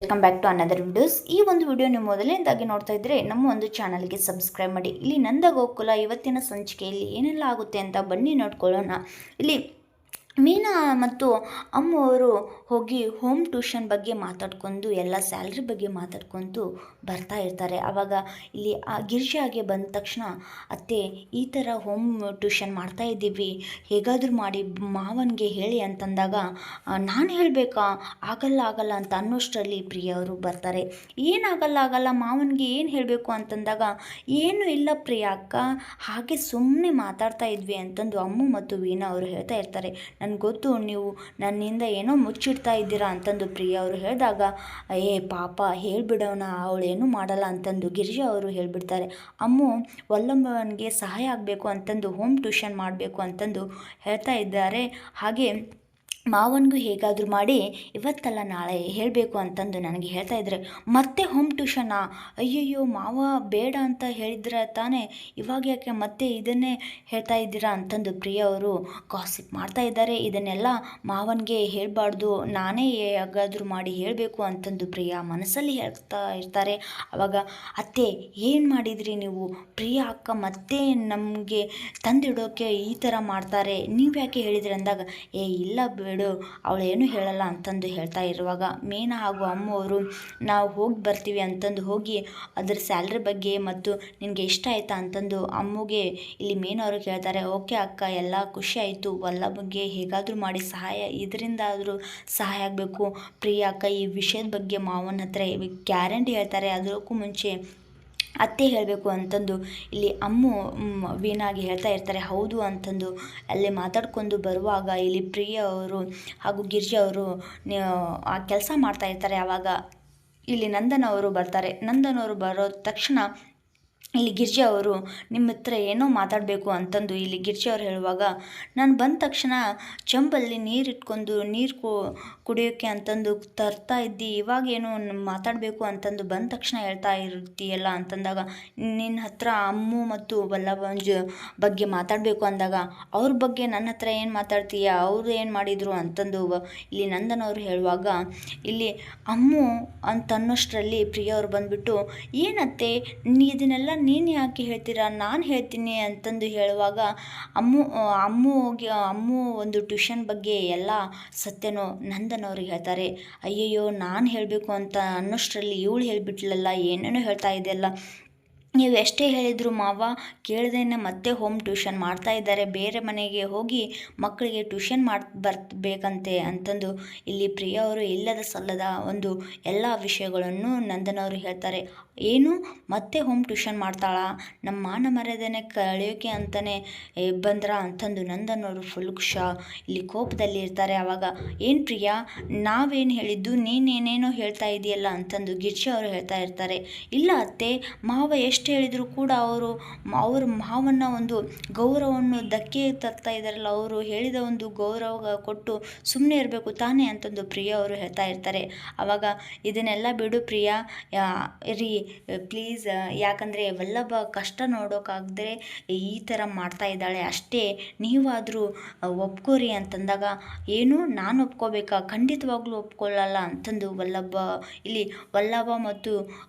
Welcome back to another videos. ಈ ಒಂದು video ನೀವು ಮೊದಲನೇದಾಗಿ ನೋಡ್ತಾ ಇದ್ದರೆ ನಮ್ಮ ಒಂದು ಚಾನಲ್ಗೆ ಸಬ್ಸ್ಕ್ರೈಬ್ ಮಾಡಿ. ಇಲ್ಲಿ ನಂದ ಗೋಕುಲ ಇವತ್ತಿನ ಸಂಚಿಕೆಯಲ್ಲಿ ಏನೆಲ್ಲ ಆಗುತ್ತೆ ಅಂತ ಬನ್ನಿ ನೋಡ್ಕೊಳ್ಳೋಣ. ಇಲ್ಲಿ ಮೀನಾ ಮತ್ತು ಅಮ್ಮು ಅವರು ಹೋಗಿ ಹೋಮ್ ಟ್ಯೂಷನ್ ಬಗ್ಗೆ ಮಾತಾಡ್ಕೊಂಡು ಎಲ್ಲ ಸ್ಯಾಲ್ರಿ ಬಗ್ಗೆ ಮಾತಾಡ್ಕೊಂಡು ಬರ್ತಾ ಇರ್ತಾರೆ. ಆವಾಗ ಇಲ್ಲಿ ಆ ಗಿರಿಜಾಗೆ ಬಂದ ತಕ್ಷಣ ಅತ್ತೆ ಈ ಥರ ಹೋಮ್ ಟ್ಯೂಷನ್ ಮಾಡ್ತಾ ಇದ್ದೀವಿ, ಹೇಗಾದರೂ ಮಾಡಿ ಮಾವನಿಗೆ ಹೇಳಿ ಅಂತಂದಾಗ ನಾನು ಹೇಳಬೇಕಾ, ಆಗಲ್ಲ ಅಂತ ಅನ್ನೋಷ್ಟರಲ್ಲಿ ಪ್ರಿಯ ಅವರು ಬರ್ತಾರೆ. ಏನಾಗಲ್ಲ ಮಾವನಿಗೆ ಏನು ಹೇಳಬೇಕು ಅಂತಂದಾಗ ಏನು ಇಲ್ಲ ಪ್ರಿಯ ಅಕ್ಕ, ಹಾಗೆ ಸುಮ್ಮನೆ ಮಾತಾಡ್ತಾ ಇದ್ವಿ ಅಂತಂದು ಅಮ್ಮು ಮತ್ತು ವೀಣಾ ಅವರು ಹೇಳ್ತಾ ಇರ್ತಾರೆ. ನನಗೆ ಗೊತ್ತು ನೀವು ನನ್ನಿಂದ ಏನೋ ಮುಚ್ಚಿಡ್ತಾ ಇದ್ದೀರಾ ಅಂತಂದು ಪ್ರಿಯ ಅವರು ಹೇಳಿದಾಗ ಪಾಪ ಹೇಳಿಬಿಡೋಣ, ಅವಳೇನೂ ಮಾಡಲ್ಲ ಅಂತಂದು ಗಿರಿಜಾ ಅವರು ಹೇಳಿಬಿಡ್ತಾರೆ. ಅಮ್ಮು ವಲ್ಲಭನಿಗೆ ಸಹಾಯ ಆಗಬೇಕು ಅಂತಂದು ಹೋಮ್ ಟ್ಯೂಷನ್ ಮಾಡಬೇಕು ಅಂತಂದು ಹೇಳ್ತಾ ಇದ್ದಾರೆ. ಹಾಗೆ ಮಾವನಿಗೂ ಹೇಗಾದರೂ ಮಾಡಿ ಇವತ್ತಲ್ಲ ನಾಳೆ ಹೇಳಬೇಕು ಅಂತಂದು ನನಗೆ ಹೇಳ್ತಾ ಇದ್ದಾರೆ. ಮತ್ತೆ ಹೋಮ್ ಟ್ಯೂಷನಾ? ಅಯ್ಯಯ್ಯೋ ಮಾವ ಬೇಡ ಅಂತ ಹೇಳಿದ್ರೆ ತಾನೇ, ಇವಾಗ ಯಾಕೆ ಮತ್ತೆ ಇದನ್ನೇ ಹೇಳ್ತಾ ಇದ್ದೀರಾ ಅಂತಂದು ಪ್ರಿಯ ಅವರು ಕಾಸಿಪ್ ಮಾಡ್ತಾ ಇದ್ದಾರೆ. ಇದನ್ನೆಲ್ಲ ಮಾವನಿಗೆ ಹೇಳಬಾರ್ದು, ನಾನೇ ಹೇಗಾದರೂ ಮಾಡಿ ಹೇಳಬೇಕು ಅಂತಂದು ಪ್ರಿಯ ಮನಸ್ಸಲ್ಲಿ ಹೇಳ್ತಾ ಇರ್ತಾರೆ. ಆವಾಗ ಅತ್ತೆ ಏನು ಮಾಡಿದ್ರಿ ನೀವು, ಪ್ರಿಯ ಅಕ್ಕ ಮತ್ತೆ ನಮಗೆ ತಂದಿಡೋಕ್ಕೆ ಈ ಥರ ಮಾಡ್ತಾರೆ, ನೀವು ಯಾಕೆ ಹೇಳಿದ್ರಿ ಅಂದಾಗ ಇಲ್ಲ ಬಿಡು ಅವಳೇನು ಹೇಳಲ್ಲ ಅಂತಂದು ಹೇಳ್ತಾ ಇರುವಾಗ ಮೀನಾ ಹಾಗೂ ಅಮ್ಮು ಅವರು ನಾವು ಹೋಗಿ ಬರ್ತೀವಿ ಅಂತಂದು ಹೋಗಿ ಅದರ ಸ್ಯಾಲ್ರಿ ಬಗ್ಗೆ ಮತ್ತು ನಿನಗೆ ಇಷ್ಟ ಆಯ್ತಾ ಅಂತಂದು ಅಮ್ಮುಗೆ ಇಲ್ಲಿ ಮೀನಾ ಅವರು ಕೇಳ್ತಾರೆ. ಓಕೆ ಅಕ್ಕ, ಎಲ್ಲ ಖುಷಿ ಆಯಿತು, ಬಗ್ಗೆ ಹೇಗಾದರೂ ಮಾಡಿ ಸಹಾಯ, ಇದರಿಂದ ಆದರೂ ಸಹಾಯ ಆಗಬೇಕು ಪ್ರಿಯ ಅಕ್ಕ, ಈ ವಿಷಯದ ಬಗ್ಗೆ ಮಾವನ ಹತ್ರ ಗ್ಯಾರಂಟಿ ಹೇಳ್ತಾರೆ, ಅದಕ್ಕೂ ಮುಂಚೆ ಅತ್ತೆ ಹೇಳಬೇಕು ಅಂತಂದು ಇಲ್ಲಿ ಅಮ್ಮು ವೀಣಾಗೆ ಹೇಳ್ತಾ ಇರ್ತಾರೆ. ಹೌದು ಅಂತಂದು ಅಲ್ಲೇ ಮಾತಾಡ್ಕೊಂಡು ಬರುವಾಗ ಇಲ್ಲಿ ಪ್ರಿಯ ಅವರು ಹಾಗೂ ಗಿರಿಜಾ ಅವರು ಆ ಕೆಲಸ ಮಾಡ್ತಾ ಇರ್ತಾರೆ. ಆವಾಗ ಇಲ್ಲಿ ನಂದನ್ ಅವರು ಬರ್ತಾರೆ. ನಂದನ್ ಅವರು ಬರೋ ತಕ್ಷಣ ಇಲ್ಲಿ ಗಿರ್ಜಾ ಅವರು ನಿಮ್ಮ ಹತ್ರ ಏನೋ ಮಾತಾಡಬೇಕು ಅಂತಂದು ಇಲ್ಲಿ ಗಿರ್ಜಾ ಅವರು ಹೇಳುವಾಗ ನಾನು ಬಂದ ತಕ್ಷಣ ಚಂಬಲ್ಲಿ ನೀರು ಇಟ್ಕೊಂಡು ನೀರು ಕುಡಿಯೋಕ್ಕೆ ಅಂತಂದು ತರ್ತಾ ಇದ್ದಿ, ಇವಾಗೇನು ಮಾತಾಡಬೇಕು ಅಂತಂದು ಬಂದ ತಕ್ಷಣ ಹೇಳ್ತಾ ಇರ್ತೀಯಲ್ಲ ಅಂತಂದಾಗ ನಿನ್ನ ಹತ್ರ ಅಮ್ಮು ಮತ್ತು ವಲ್ಲಭಂಜ್ ಬಗ್ಗೆ ಮಾತಾಡಬೇಕು ಅಂದಾಗ ಅವ್ರ ಬಗ್ಗೆ ನನ್ನ ಹತ್ರ ಏನು ಮಾತಾಡ್ತೀಯ, ಅವರು ಏನು ಮಾಡಿದರು ಅಂತಂದು ಇಲ್ಲಿ ನಂದನ್ ಅವರು ಹೇಳುವಾಗ ಇಲ್ಲಿ ಅಮ್ಮು ಅಂತನ್ನೋಷ್ಟರಲ್ಲಿ ಪ್ರಿಯ ಅವರು ಬಂದುಬಿಟ್ಟು ಏನತ್ತೆ ಇದನ್ನೆಲ್ಲ ನೀನು ಯಾಕೆ ಹೇಳ್ತೀರಾ, ನಾನು ಹೇಳ್ತೀನಿ ಅಂತಂದು ಹೇಳುವಾಗ ಅಮ್ಮು ಒಂದು ಟ್ಯೂಷನ್ ಬಗ್ಗೆ ಎಲ್ಲ ಸತ್ಯನೋ ನಂದನ್ ಅವ್ರಿಗೆ ಹೇಳ್ತಾರೆ. ಅಯ್ಯಯ್ಯೋ ನಾನು ಹೇಳಬೇಕು ಅಂತ ಅನ್ನೋಷ್ಟರಲ್ಲಿ ಇವಳು ಹೇಳಿಬಿಟ್ಲಲ್ಲ, ಏನೇನೋ ಹೇಳ್ತಾ ಇದೆಯಲ್ಲ, ನೀವು ಎಷ್ಟೇ ಹೇಳಿದ್ರು ಮಾವ ಕೇಳ್ದೇನೆ ಮತ್ತೆ ಹೋಮ್ ಟ್ಯೂಷನ್ ಮಾಡ್ತಾ ಇದ್ದಾರೆ, ಬೇರೆ ಮನೆಗೆ ಹೋಗಿ ಮಕ್ಕಳಿಗೆ ಟ್ಯೂಷನ್ ಬರಬೇಕಂತೆ ಅಂತಂದು ಇಲ್ಲಿ ಪ್ರಿಯ ಅವರು ಇಲ್ಲದ ಸಲ್ಲದ ಒಂದು ಎಲ್ಲ ವಿಷಯಗಳನ್ನು ನಂದನ್ ಅವರು ಹೇಳ್ತಾರೆ. ಏನು ಮತ್ತೆ ಹೋಮ್ ಟ್ಯೂಷನ್ ಮಾಡ್ತಾಳ, ನಮ್ಮ ಮಾನ ಮರ್ಯಾದೆನೇ ಕಳೆಯೋಕೆ ಅಂತಲೇ ಬಂದ್ರ ಅಂತಂದು ನಂದನ್ ಅವರು ಫುಲ್ ಇಲ್ಲಿ ಕೋಪದಲ್ಲಿ ಇರ್ತಾರೆ. ಆವಾಗ ಏನು ಪ್ರಿಯಾ, ನಾವೇನು ಹೇಳಿದ್ದು, ನೀನೇನೇನೋ ಹೇಳ್ತಾ ಇದೆಯಲ್ಲ ಅಂತಂದು ಗಿರ್ಜಾ ಅವರು ಹೇಳ್ತಾ ಇರ್ತಾರೆ. ಇಲ್ಲ ಅತ್ತೆ, ಮಾವ ಎಷ್ಟು ಹೇಳಿದರೂ ಕೂಡ ಅವ್ರ ಮಾವನ ಒಂದು ಗೌರವವನ್ನು ಧಕ್ಕೆ ತರ್ತಾ ಇದ್ದಾರಲ್ಲ, ಅವರು ಹೇಳಿದ ಒಂದು ಗೌರವ ಕೊಟ್ಟು ಸುಮ್ಮನೆ ಇರಬೇಕು ತಾನೇ ಅಂತಂದು ಪ್ರಿಯ ಅವರು ಹೇಳ್ತಾ ಇರ್ತಾರೆ. ಆವಾಗ ಇದನ್ನೆಲ್ಲ ಬಿಡು ಪ್ರಿಯಾ ರೀ ಪ್ಲೀಸ್, ಯಾಕಂದರೆ ವಲ್ಲಭ ಕಷ್ಟ ನೋಡೋಕ್ಕಾಗದೆ ಈ ಥರ ಮಾಡ್ತಾ ಇದ್ದಾಳೆ ಅಷ್ಟೇ, ನೀವಾದರೂ ಒಪ್ಕೋರಿ ಅಂತಂದಾಗ ಏನು ನಾನು ಒಪ್ಕೋಬೇಕಾ, ಖಂಡಿತವಾಗ್ಲೂ ಒಪ್ಕೊಳ್ಳಲ್ಲ ಅಂತಂದು ವಲ್ಲಭ ಮತ್ತು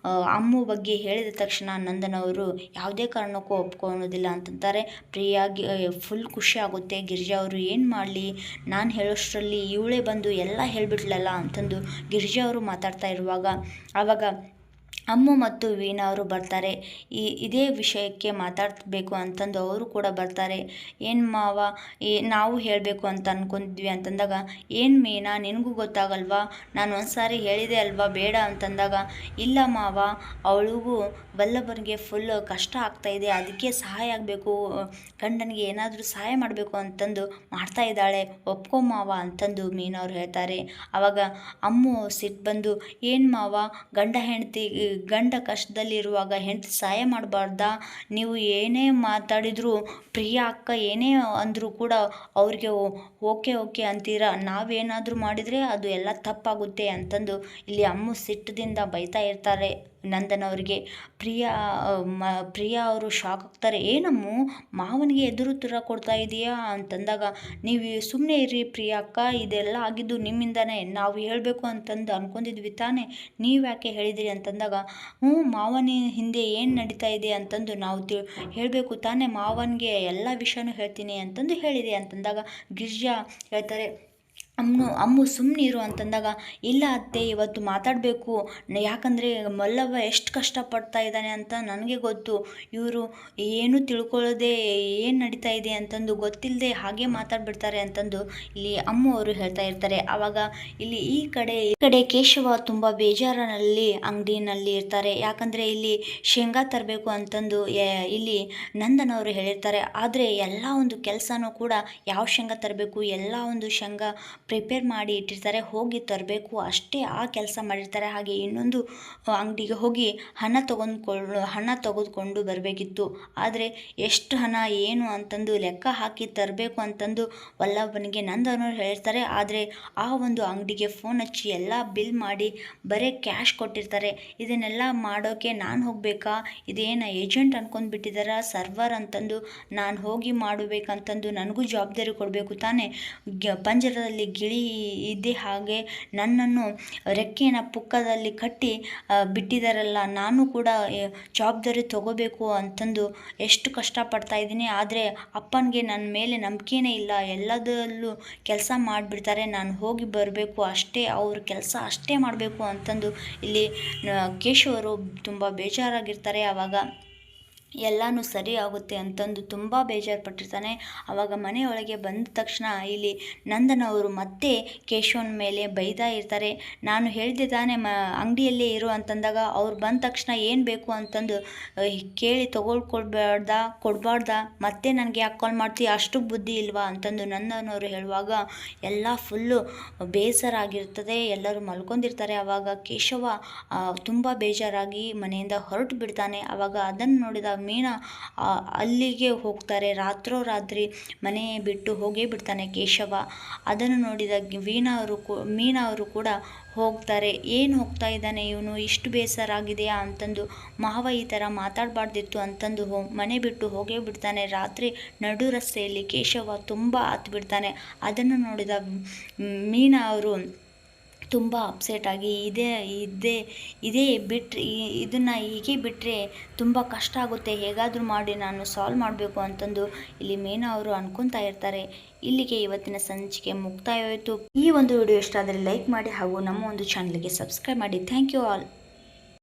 ಅಮ್ಮು ಬಗ್ಗೆ ಹೇಳಿದ ತಕ್ಷಣ ನಂದನ್ ಅವರು ಯಾವುದೇ ಕಾರಣಕ್ಕೂ ಒಪ್ಕೊಳ್ಳೋದಿಲ್ಲ ಅಂತಂತಾರೆ. ಪ್ರಿಯಾಗಿ ಫುಲ್ ಖುಷಿ ಆಗುತ್ತೆ. ಗಿರಿಜಾ ಅವರು ಏನು ಮಾಡಲಿ, ನಾನು ಹೇಳೋಷ್ಟರಲ್ಲಿ ಇವಳೇ ಬಂದು ಎಲ್ಲ ಹೇಳಿಬಿಟ್ಲಲ್ಲ ಅಂತಂದು ಗಿರಿಜಾ ಅವರು ಮಾತಾಡ್ತಾ ಇರುವಾಗ ಆವಾಗ ಅಮ್ಮು ಮತ್ತು ವೀಣಾ ಅವರು ಬರ್ತಾರೆ. ಇದೇ ವಿಷಯಕ್ಕೆ ಮಾತಾಡಬೇಕು ಅಂತಂದು ಅವರು ಕೂಡ ಬರ್ತಾರೆ. ಏನು ಮಾವ, ನಾವು ಹೇಳಬೇಕು ಅಂತ ಅಂದ್ಕೊಂಡಿದ್ವಿ ಅಂತಂದಾಗ ಏನು ಮೀನಾ ನಿನಗೂ ಗೊತ್ತಾಗಲ್ವಾ, ನಾನು ಒಂದು ಸಾರಿ ಹೇಳಿದೆ ಅಲ್ವಾ ಬೇಡ ಅಂತಂದಾಗ ಇಲ್ಲ ಮಾವ, ಅವಳಿಗೂ ವಲ್ಲಭನಿಗೆ ಫುಲ್ ಕಷ್ಟ ಆಗ್ತಾಯಿದೆ, ಅದಕ್ಕೆ ಸಹಾಯ ಆಗಬೇಕು, ಗಂಡನಿಗೆ ಏನಾದರೂ ಸಹಾಯ ಮಾಡಬೇಕು ಅಂತಂದು ಮಾಡ್ತಾ ಇದ್ದಾಳೆ, ಒಪ್ಕೊ ಮಾವ ಅಂತಂದು ಮೀನಾ ಅವ್ರು ಹೇಳ್ತಾರೆ. ಆವಾಗ ಅಮ್ಮು ಸಿಟ್ಟು ಬಂದು ಏನು ಮಾವ, ಗಂಡ ಕಷ್ಟದಲ್ಲಿರುವಾಗ ಹೆಂಡತಿ ಸಹಾಯ ಮಾಡಬಾರ್ದಾ, ನೀವು ಏನೇ ಮಾತಾಡಿದರೂ ಪ್ರಿಯಾ ಅಕ್ಕ ಏನೇ ಅಂದರೂ ಕೂಡ ಅವ್ರಿಗೆ ಓಕೆ ಅಂತೀರಾ, ನಾವೇನಾದರೂ ಮಾಡಿದರೆ ಅದು ಎಲ್ಲ ತಪ್ಪಾಗುತ್ತೆ ಅಂತಂದು ಇಲ್ಲಿ ಅಮ್ಮು ಸಿಟ್ಟದಿಂದ ಬೈತಾ ಇರ್ತಾರೆ. ನಂದನ್ ಅವರಿಗೆ. ಪ್ರಿಯಾ ಅವರು ಶಾಕ್ ಆಗ್ತಾರೆ. ಏನಮ್ಮು ಮಾವನಿಗೆ ಎದುರು ಉತ್ತರ ಕೊಡ್ತಾ ಇದೆಯಾ ಅಂತಂದಾಗ, ನೀವು ಸುಮ್ಮನೆ ಇರಿ ಪ್ರಿಯಕ್ಕ, ಇದೆಲ್ಲ ಆಗಿದ್ದು ನಿಮ್ಮಿಂದನೇ, ನಾವು ಹೇಳಬೇಕು ಅಂತಂದು ಅಂದ್ಕೊಂಡಿದ್ವಿ ತಾನೇ, ನೀವು ಯಾಕೆ ಹೇಳಿದಿರಿ ಅಂತಂದಾಗ, ಮಾವನ ಹಿಂದೆ ಏನು ನಡೀತಾ ಇದೆ ಅಂತಂದು ನಾವು ಹೇಳಬೇಕು ತಾನೇ, ಮಾವನಿಗೆ ಎಲ್ಲ ವಿಷಯನೂ ಹೇಳ್ತೀನಿ ಅಂತಂದು ಹೇಳಿದೆ ಅಂತಂದಾಗ ಗಿರಿಜಾ ಹೇಳ್ತಾರೆ, ಅಮ್ಮು ಸುಮ್ಮನಿರು ಅಂತಂದಾಗ, ಇಲ್ಲ ಅತ್ತೆ ಇವತ್ತು ಮಾತಾಡಬೇಕು, ಯಾಕಂದರೆ ಮಲ್ಲವ್ವ ಎಷ್ಟು ಕಷ್ಟಪಡ್ತಾ ಇದ್ದಾನೆ ಅಂತ ನನಗೆ ಗೊತ್ತು. ಇವರು ಏನೂ ತಿಳ್ಕೊಳ್ಳೋದೆ ಏನು ನಡೀತಾ ಇದೆ ಅಂತಂದು ಗೊತ್ತಿಲ್ಲದೆ ಹಾಗೆ ಮಾತಾಡ್ಬಿಡ್ತಾರೆ ಅಂತಂದು ಇಲ್ಲಿ ಅಮ್ಮು ಅವರು ಹೇಳ್ತಾ ಇರ್ತಾರೆ. ಆವಾಗ ಇಲ್ಲಿ ಈ ಕಡೆ ಕೇಶವ ತುಂಬ ಬೇಜಾರಿನಲ್ಲಿ ಅಂಗಡಿನಲ್ಲಿ ಇರ್ತಾರೆ. ಯಾಕಂದರೆ ಇಲ್ಲಿ ಶೇಂಗಾ ತರಬೇಕು ಅಂತಂದು ಇಲ್ಲಿ ನಂದನ್ ಅವರು ಹೇಳಿರ್ತಾರೆ. ಆದರೆ ಎಲ್ಲ ಒಂದು ಕೆಲಸನೂ ಕೂಡ ಯಾವ ಶೇಂಗಾ ತರಬೇಕು, ಎಲ್ಲ ಒಂದು ಶೇಂಗಾ ಪ್ರಿಪೇರ್ ಮಾಡಿ ಇಟ್ಟಿರ್ತಾರೆ, ಹೋಗಿ ತರಬೇಕು ಅಷ್ಟೇ ಆ ಕೆಲಸ ಮಾಡಿರ್ತಾರೆ. ಹಾಗೆ ಇನ್ನೊಂದು ಅಂಗಡಿಗೆ ಹೋಗಿ ಹಣ ತೆಗೆದುಕೊಂಡು ಬರಬೇಕಿತ್ತು. ಆದರೆ ಎಷ್ಟು ಹಣ ಏನು ಅಂತಂದು ಲೆಕ್ಕ ಹಾಕಿ ತರಬೇಕು ಅಂತಂದು ವಲ್ಲಭನಿಗೆ ನಂದನವರು ಹೇಳ್ತಾರೆ. ಆದರೆ ಆ ಒಂದು ಅಂಗಡಿಗೆ ಫೋನ್ ಹಚ್ಚಿ ಎಲ್ಲ ಬಿಲ್ ಮಾಡಿ ಬರೀ ಕ್ಯಾಶ್ ಕೊಟ್ಟಿರ್ತಾರೆ. ಇದನ್ನೆಲ್ಲ ಮಾಡೋಕ್ಕೆ ನಾನು ಹೋಗಬೇಕಾ, ಇದೇನು ಏಜೆಂಟ್ ಅನ್ಕೊಂಡು ಬಿಟ್ಟಿದ್ದಾರ, ಸರ್ವರ್ ಅಂತಂದು ನಾನು ಹೋಗಿ ಮಾಡಬೇಕಂತಂದು ನನಗೂ ಜವಾಬ್ದಾರಿ ಕೊಡಬೇಕು ತಾನೇ. ಪಂಜರದಲ್ಲಿ ಗಿಳಿ ಇದ್ದೆ ಹಾಗೆ ನನ್ನನ್ನು ರೆಕ್ಕೆನ ಪುಕ್ಕದಲ್ಲಿ ಕಟ್ಟಿ ಬಿಟ್ಟಿದ್ದಾರಲ್ಲ, ನಾನು ಕೂಡ ಜವಾಬ್ದಾರಿ ತಗೋಬೇಕು ಅಂತಂದು ಎಷ್ಟು ಕಷ್ಟಪಡ್ತಾ ಇದ್ದೀನಿ. ಆದರೆ ಅಪ್ಪನಿಗೆ ನನ್ನ ಮೇಲೆ ನಂಬಿಕೆನೇ ಇಲ್ಲ, ಎಲ್ಲದರಲ್ಲೂ ಕೆಲಸ ಮಾಡಿಬಿಡ್ತಾರೆ, ನಾನು ಹೋಗಿ ಬರಬೇಕು ಅಷ್ಟೇ, ಅವ್ರ ಕೆಲಸ ಅಷ್ಟೇ ಮಾಡಬೇಕು ಅಂತಂದು ಇಲ್ಲಿ ಕೇಶವರು ತುಂಬ ಬೇಜಾರಾಗಿರ್ತಾರೆ. ಆವಾಗ ಎಲ್ಲನೂ ಸರಿ ಆಗುತ್ತೆ ಅಂತಂದು ತುಂಬ ಬೇಜಾರು ಪಟ್ಟಿರ್ತಾನೆ. ಆವಾಗ ಮನೆಯೊಳಗೆ ಬಂದ ತಕ್ಷಣ ಇಲ್ಲಿ ನಂದನ್ ಅವರು ಮತ್ತೆ ಕೇಶವನ ಮೇಲೆ ಬೈತಾ ಇರ್ತಾರೆ. ನಾನು ಹೇಳಿದೆ ತಾನೇ ಅಂಗಡಿಯಲ್ಲೇ ಇರು ಅಂತಂದಾಗ, ಅವ್ರು ಬಂದ ತಕ್ಷಣ ಏನು ಬೇಕು ಅಂತಂದು ಕೇಳಿ ಕೊಡಬಾರ್ದ, ಮತ್ತೆ ನನಗೆ ಯಾಕೆ ಕಾಲ್ ಮಾಡ್ತೀವಿ, ಅಷ್ಟು ಬುದ್ಧಿ ಇಲ್ವಾ ಅಂತಂದು ನಂದನ್ ಅವರು ಹೇಳುವಾಗ ಎಲ್ಲ ಫುಲ್ಲು ಬೇಸರ ಆಗಿರ್ತದೆ, ಎಲ್ಲರೂ ಮಲ್ಕೊಂಡಿರ್ತಾರೆ. ಆವಾಗ ಕೇಶವ ತುಂಬ ಬೇಜಾರಾಗಿ ಮನೆಯಿಂದ ಹೊರಟು ಬಿಡ್ತಾನೆ. ಆವಾಗ ಅದನ್ನು ನೋಡಿದ ಮೀನಾ ಅಲ್ಲಿಗೆ ಹೋಗ್ತಾರೆ. ರಾತ್ರಿ ಮನೆ ಬಿಟ್ಟು ಹೋಗೇ ಬಿಡ್ತಾನೆ ಕೇಶವ. ಅದನ್ನು ನೋಡಿದ ಮೀನಾ ಅವರು ಕೂಡ ಹೋಗ್ತಾರೆ. ಏನು ಹೋಗ್ತಾ ಇದ್ದಾನೆ ಇವನು, ಇಷ್ಟು ಬೇಸರ ಆಗಿದೆಯಾ ಅಂತಂದು, ಮಾವ ಈ ಥರ ಮಾತಾಡಬಾರ್ದಿತ್ತು ಅಂತಂದು ಮನೆ ಬಿಟ್ಟು ಹೋಗೇ ಬಿಡ್ತಾನೆ. ರಾತ್ರಿ ನಡು ರಸ್ತೆಯಲ್ಲಿ ಕೇಶವ ತುಂಬ ಹತ್ತು ಬಿಡ್ತಾನೆ. ಅದನ್ನು ನೋಡಿದ ಮೀನಾ ಅವರು ತುಂಬ ಅಪ್ಸೆಟ್ ಆಗಿ ಇದೇ ಬಿಟ್ಟರೆ, ಇದನ್ನು ಹೀಗೆ ಬಿಟ್ಟರೆ ತುಂಬ ಕಷ್ಟ ಆಗುತ್ತೆ, ಹೇಗಾದರೂ ಮಾಡಿ ನಾನು ಸಾಲ್ವ್ ಮಾಡಬೇಕು ಅಂತಂದು ಇಲ್ಲಿ ಮೀನಾ ಅವರು ಅನ್ಕೊತಾ ಇರ್ತಾರೆ. ಇಲ್ಲಿಗೆ ಇವತ್ತಿನ ಸಂಚಿಕೆ ಮುಕ್ತಾಯ ಆಯಿತು. ಈ ಒಂದು ವಿಡಿಯೋ ಇಷ್ಟ ಆದರೆ ಲೈಕ್ ಮಾಡಿ ಹಾಗೂ ನಮ್ಮ ಒಂದು ಚಾನಲ್ಗೆ ಸಬ್ಸ್ಕ್ರೈಬ್ ಮಾಡಿ. Thank you all.